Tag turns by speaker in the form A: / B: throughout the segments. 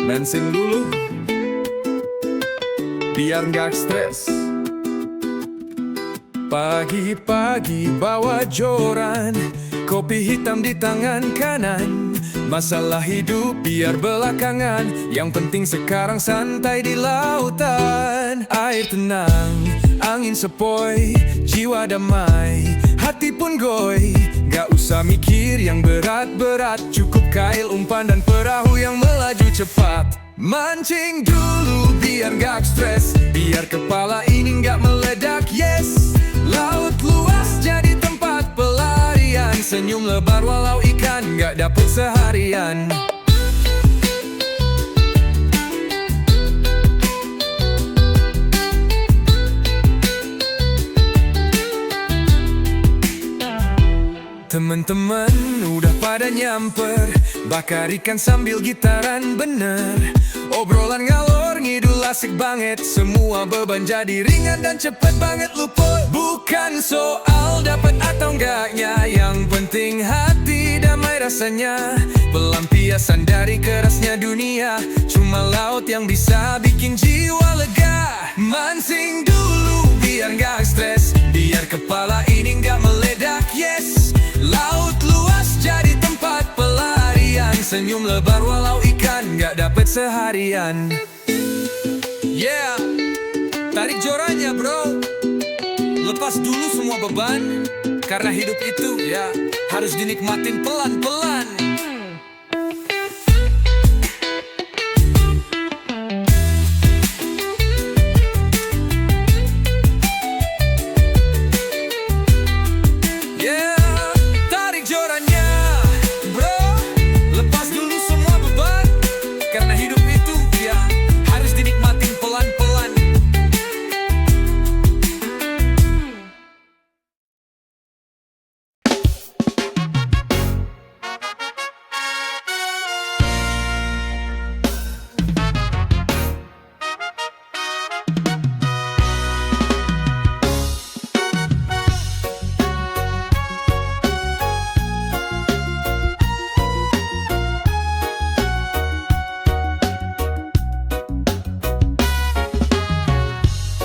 A: bensin dulu biar nggak stres. Pagi-pagi bawa joran, kopi hitam di tangan kanan. Masalah hidup biar belakangan, yang penting sekarang santai di lautan. Air tenang, angin sepoi, jiwa damai, hati pun goy. Gak usah mikir yang berat-berat, cukup kail, umpan dan perahu yang melaju cepat. Mancing dulu biar gak stres, biar kepala ini gak meledak, yes. Laut luas jadi tempat pelarian, senyum lebar walau ikan gak dapet seharian. Temen-temen udah pada nyamper, bakar ikan sambil gitaran bener. Obrolan ngalor ngidul asik banget, semua beban jadi ringan dan cepet banget luput. Bukan soal dapat atau enggaknya, yang penting hati damai rasanya. Pelampiasan dari kerasnya dunia, cuma laut yang bisa bikin jiwa lega. Mancing dulu biar gak stres, biar kepala ini gak meledak, yes. Laut luas jadi tempat pelarian, senyum lebar walau ikan gak dapet seharian. Yeah, tarik jorannya bro, lepas dulu semua beban, karena hidup itu ya harus dinikmatin pelan-pelan.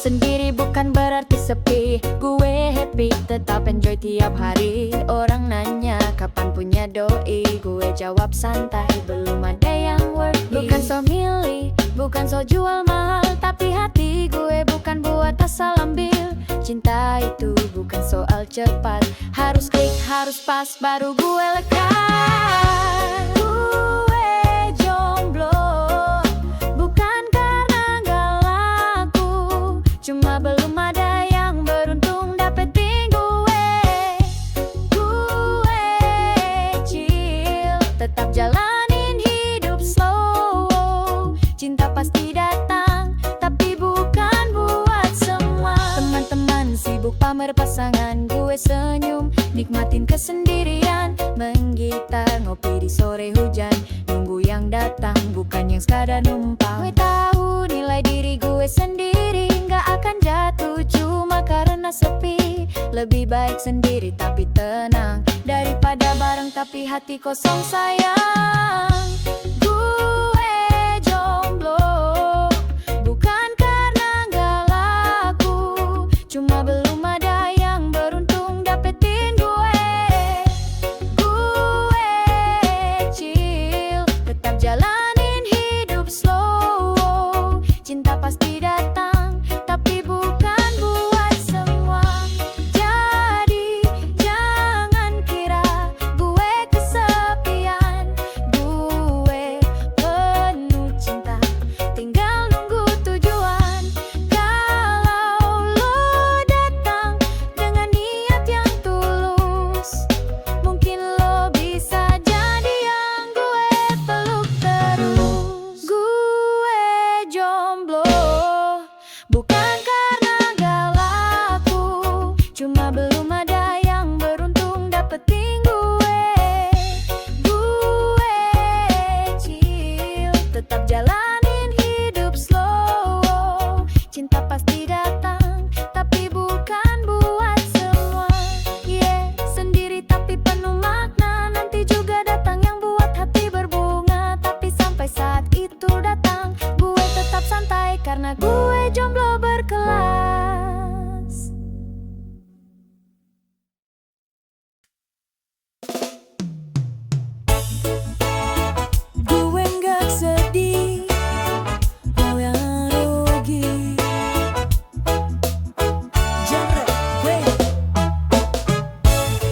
B: Sendiri bukan berarti sepi, gue happy, tetap enjoy tiap hari. Orang nanya kapan punya doi, gue jawab santai, belum ada yang worth it. Bukan so milih, bukan so jual mahal, tapi hati gue bukan buat asal ambil. Cinta itu bukan soal cepat, harus klik, harus pas, baru gue lekat. Gue jomblo bukan karena gak laku, cuma belum ada yang beruntung dapetin gue. Gue chill, tetap jalanin hidup slow. Cinta pasti datang, tapi bukan buat semua. Teman-teman sibuk pamer pasangan, gue senyum, nikmatin kesendirian. Menggitar, ngopi di sore hujan, nunggu yang datang, bukan yang sekadar numpang. Gue tahu nilai diri gue sendiri gak akan jatuh cuma karena sepi. Lebih baik sendiri tapi tenang, daripada bareng tapi hati kosong sayang. Gue jomblo bukan karena gak laku, cuma belum ada yang beruntung dapetin gue. Gue chill, tetap jalanin hidup slow. Cinta pasti datang, tapi bukan buat semua. Jadi jangan kira gue kesepian, gue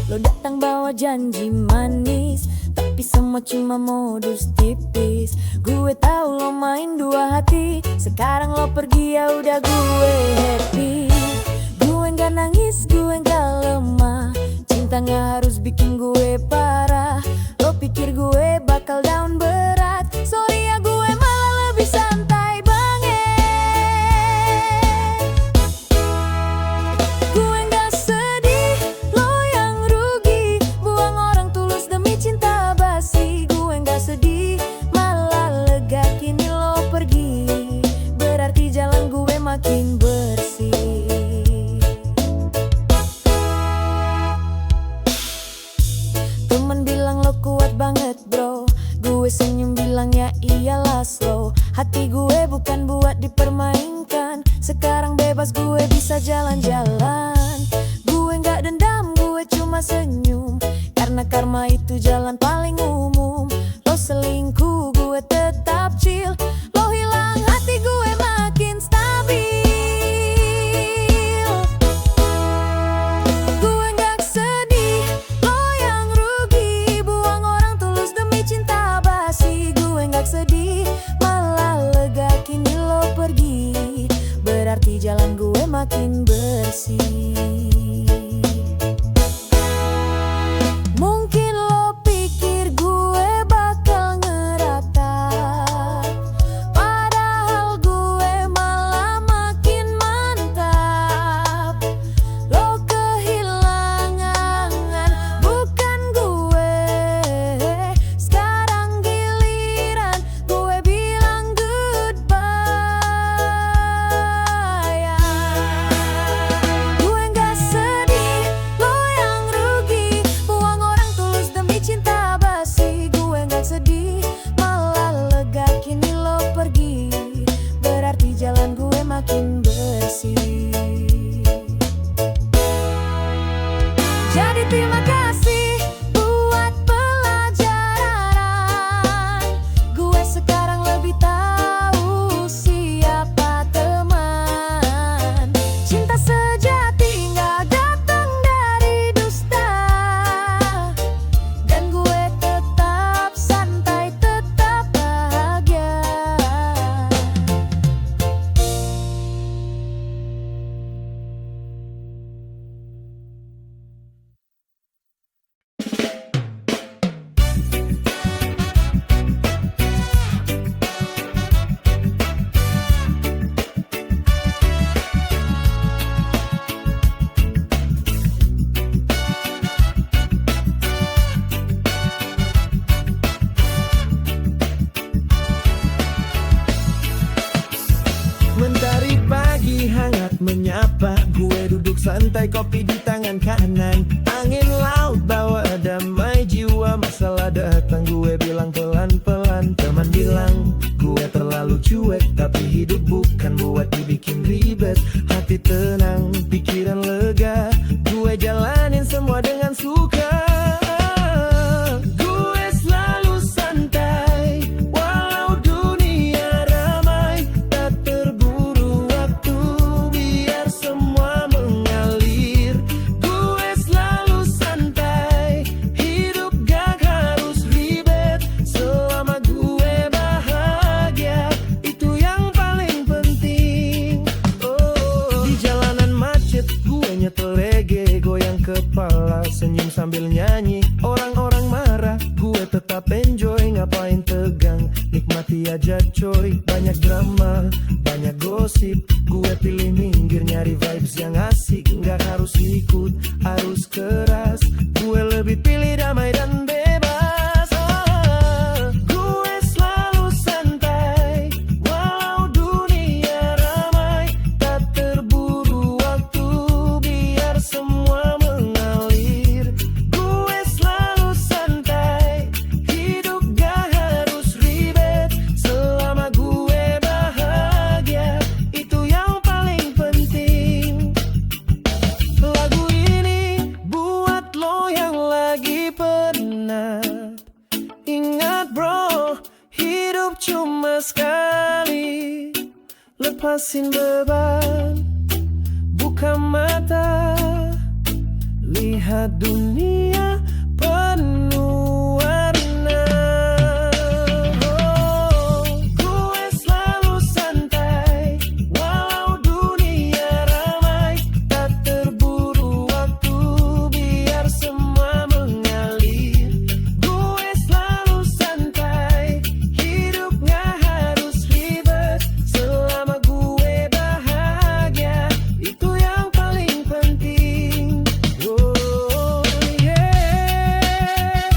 B: Lo datang bawa janji manis, tapi semua cuma modus tipis. Gue tahu lo main dua hati, sekarang lo pergi ya udah gue happy. Gue nggak nangis, gue nggak lemah, cinta nggak harus bikin gue parah. Lo pikir gue bakal down berat, sorry ya gue malah lebih santai banget. Gue nggak sedih, lo yang rugi, buang orang tulus demi cinta basi. Gue nggak sedih, malah lega kini lo pergi, berarti jalan gue makin bersih. Temen bilang lo kuat banget bro, gue senyum bilang ya iyalah slow. Hati gue bukan buat dipermainkan, sekarang bebas gue bisa jalan-jalan. Gue gak dendam, gue cuma senyum, karena karma itu jalan paling umum. Lo selingkuh, gue tetap chill. Lo hilang, hati gue makin stabil. Gue gak sedih, lo yang rugi, buang orang tulus demi cinta basi. Gue gak sedih, malah lega kini lo pergi, berarti jalan gue makin bersih. Mungkin lo pikir gue bakal ngeratap, padahal gue malah makin mantap. Lo kehilangan, bukan gue, sekarang giliran gue bilang goodbye. Gue gak sedih, lo yang rugi, buang orang tulus demi cinta basi. Gue gak sedih, malah lega kini lo pergi, berarti jalan gue makin bersih. Jadi terima kasih buat pelajaran, gue sekarang lebih tahu siapa teman. Cinta sejati gak datang dari dusta, dan gue tetap santai, tetap bahagia.
C: Mentari pagi hangat menyapa, gue duduk santai kopi di tangan kanan. Angin laut bawa damai jiwa, masalah datang gue bilang pelan-pelan. Teman bilang gue terlalu cuek, tapi hidup bukan buat dibikin ribet. Hati tenang, pikiran lega, gue jalanin semua dengan suka. Gue selalu santai, walau dunia ramai, tak terburu waktu, biar semua mengalir. Gue selalu santai, hidup gak harus ribet, selama gue bahagia, itu yang paling penting. Oh, di jalanan macet gue nyetel reggae, goyang kepala, senyum sambil nyanyi. Orang-orang marah, gue tetap enjoy, ngapain tegang, nikmati aja coy. Banyak drama, banyak gosip, gue pilih minggir nyari vibes yang asik. Nggak harus ikut, harus keras, gue lebih pilih damai dan bebas. Oh, gue selalu santai, walau dunia ramai, tak terburu waktu, biar semua mengalir. Gue selalu santai, hidup gak harus ribet, selama gue bahagia, itu yang paling penting. Lagu ini buat lo yang lagi penat. Ingat bro, hidup cuma sekali. Lepasin beban, buka mata, Lihat dunia penuh warna. Gue selalu santai walau dunia ramai. Tak terburu waktu biar semua mengalir. Gue selalu santai, hidup gak harus ribet. Selama gue bahagia, itu yang paling penting. Oh yeah,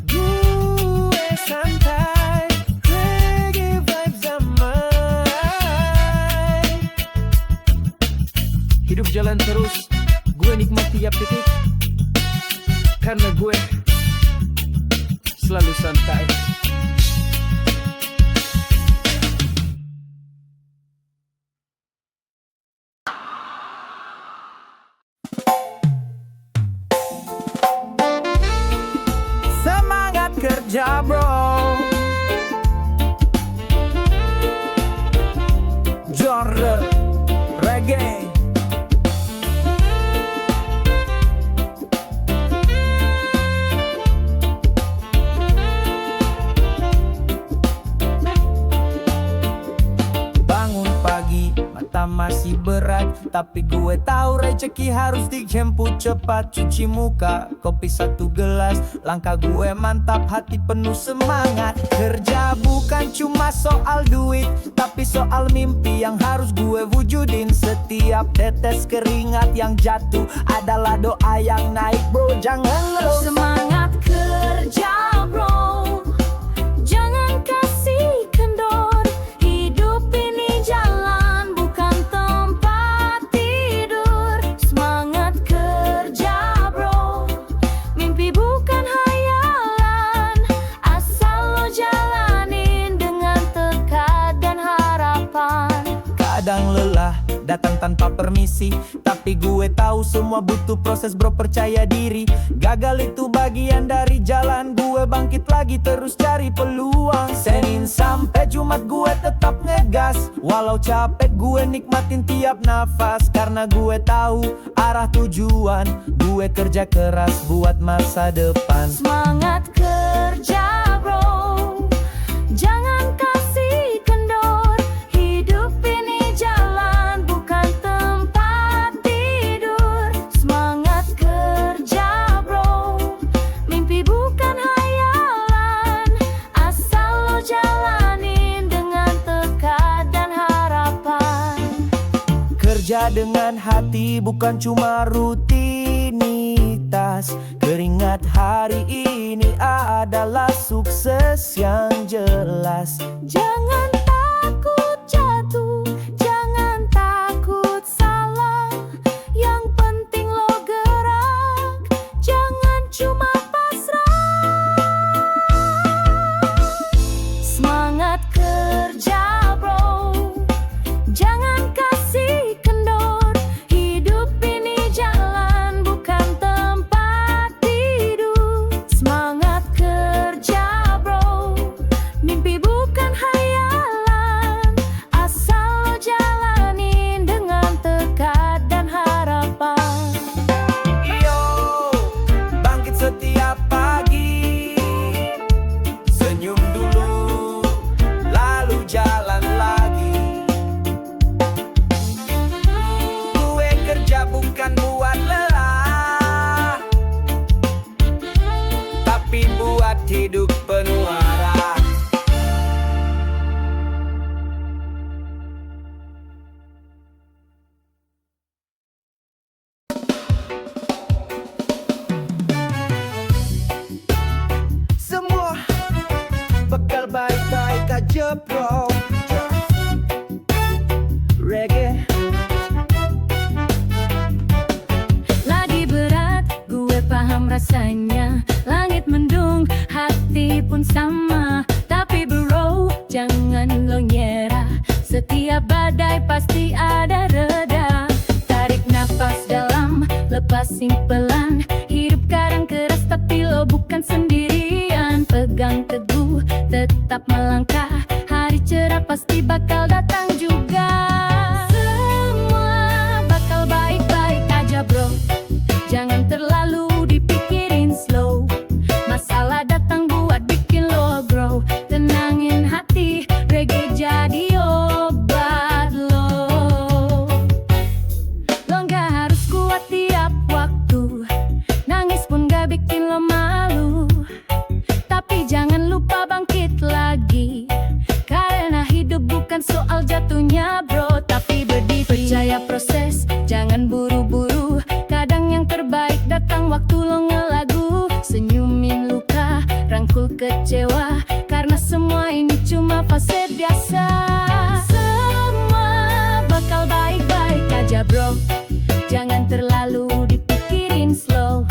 C: gue santai, reggae vibes amai. Hidup jalan terus, gue nikmat tiap detik. Karena gue selalu santai. Semangat kerja bro, genre reggae. Bangun pagi, mata masih berat, tapi gue tahu rezeki harus dijemput cepat. Cuci muka, kopi satu gelas, langkah gue mantap, hati penuh semangat. Kerja bukan cuma soal duit, tapi soal mimpi yang harus gue wujudin. Setiap tetes keringat yang jatuh adalah doa yang naik bro, jangan ngeluh.
B: Semangat kerja bro, jangan kasih kendor. Hidup ini jalan bukan tempat tidur. Semangat kerja bro, mimpi bukan hayalan. Asal lo jalanin dengan tekad dan harapan.
C: Kadang lelah datang tanpa permisi, tapi gue tahu semua butuh proses bro, percaya diri. Gagal itu bagian dari jalan, gue bangkit lagi terus cari peluang. Senin sampai Jumat gue tetap ngegas, walau capek gue nikmatin tiap nafas. Karena gue tahu arah tujuan, gue kerja keras buat masa depan.
B: Semangat kerja bro, jangan kasih kendor. Hidup ini jalan bukan tempat tidur. Semangat kerja bro, mimpi bukan hayalan. Asal lo jalanin dengan tekad dan harapan.
C: Kerja dengan hati bukan cuma rutinitas. Keringat hari ini adalah sukses yang jelas.
B: Jangan takut jatuh, jangan takut salah. Yang penting lo gerak, jangan cuma pasrah. Semangat kerja bro, jangan kasih kendor. Hidup ini jalan bukan tempat tidur. Semangat kerja bro, mimpi bukan hayalan. Asal lo jalanin dengan tekad dan harapan.
C: Yo, bangkit setiap pagi, senyum dulu, lalu jalan lagi. Gue kerja bukan buat lelah, tapi buat hidup penuh arah. Semua bakal baik-baik aja bro. Reggae.
B: Lagi berat, gue paham rasanya. Langit mendung, hati pun sama. Tapi bro, jangan lo nyerah. Setiap badai pasti ada reda. Tarik nafas dalam, lepasin pelan. Hidup kadang keras tapi lo bukan sendirian. Pegang teguh, tetap melangkah. Hari cerah pasti bakal datang juga. Semua bakal baik-baik aja bro, jangan kecewa, karena semua ini cuma fase biasa. Semua bakal baik-baik aja bro, jangan terlalu dipikirin slow.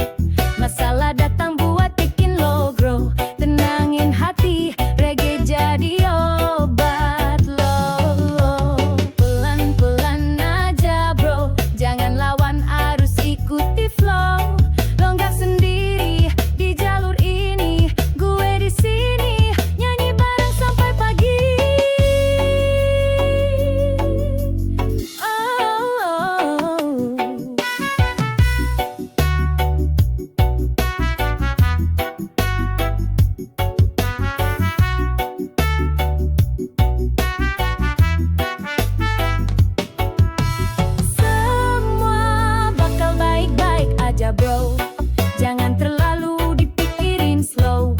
B: Masalah datang buat bikin lo grow. Tenangin hati, reggae jadi obat lo. Pelan-pelan aja bro, jangan lawan arus, ikuti flow. Lo nggak sendiri di jalur ini, gue di sini nyanyi bareng sampai pagi. Semua bakal baik-baik aja bro, jangan terlalu dipikirin slow.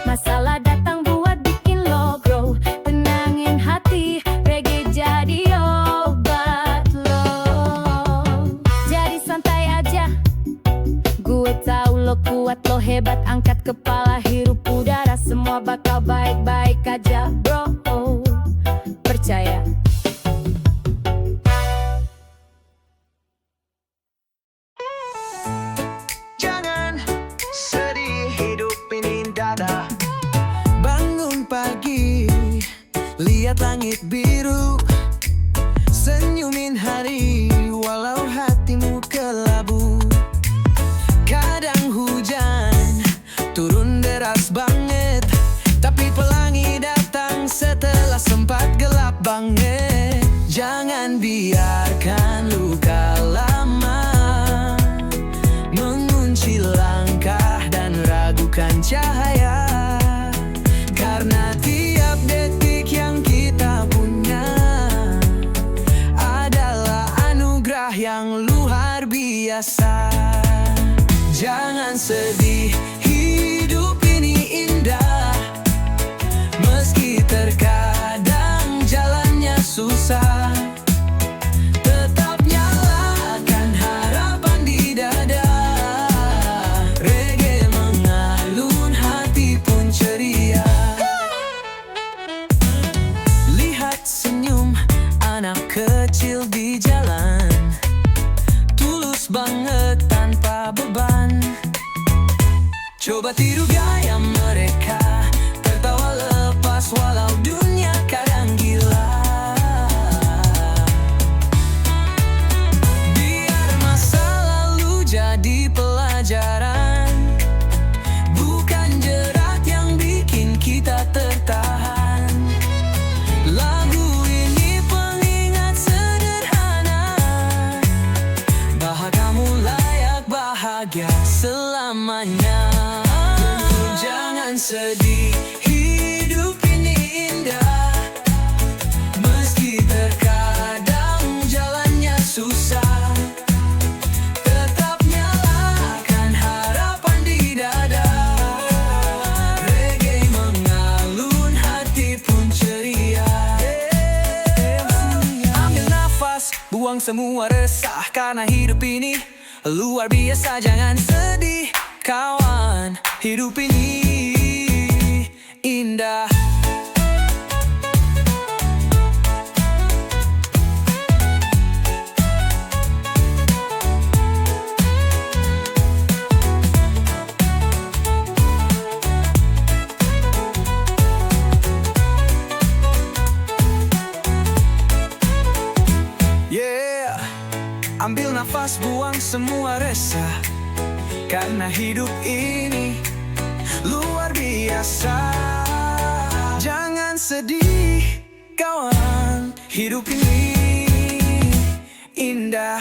B: Masalah datang buat bikin lo grow. Tenangin hati, reggae jadi obat lo. Jadi santai aja, gue tahu lo kuat, lo hebat. Angkat kepala, hirup udara, semua bakal baik-baik aja bro. Percaya.
C: Jangan sedih, hidup ini indah. Bangun pagi, lihat langit biru, senyumin hari walau hatimu kelabu. Kadang hujan turun deras banget, tapi pelangi datang setelah sempat gelap banget. Jangan biarkan luka lama mengunci langkah dan ragukan cahaya, karena tiap detik yang kita punya adalah anugerah yang luar biasa. Jangan sedih, hidup ini indah, meski terkadang jalannya susah. Tetap nyalakan harapan di dada, reggae mengalun, hati pun ceria. Lihat senyum anak kecil di jalan, tulus banget tanpa beban. Coba tiru gaya mereka, tertawa lepas walau dunia kadang gila. Biar masa lalu jadi pelajaran, bukan jerat yang bikin kita tertahan. Lagu ini pengingat sederhana bahwa kamu layak bahagia selamanya. Jangan sedih, hidup ini indah, meski terkadang jalannya susah. Tetap nyalakan harapan di dada, reggae mengalun, hati pun ceria. Ambil nafas, buang semua resah, karena hidup ini luar biasa. Jangan sedih kawan, hidup ini indah. Yeah, ambil nafas, buang semua resah, karena hidup ini luar biasa. Jangan sedih kawan, hidup ini indah.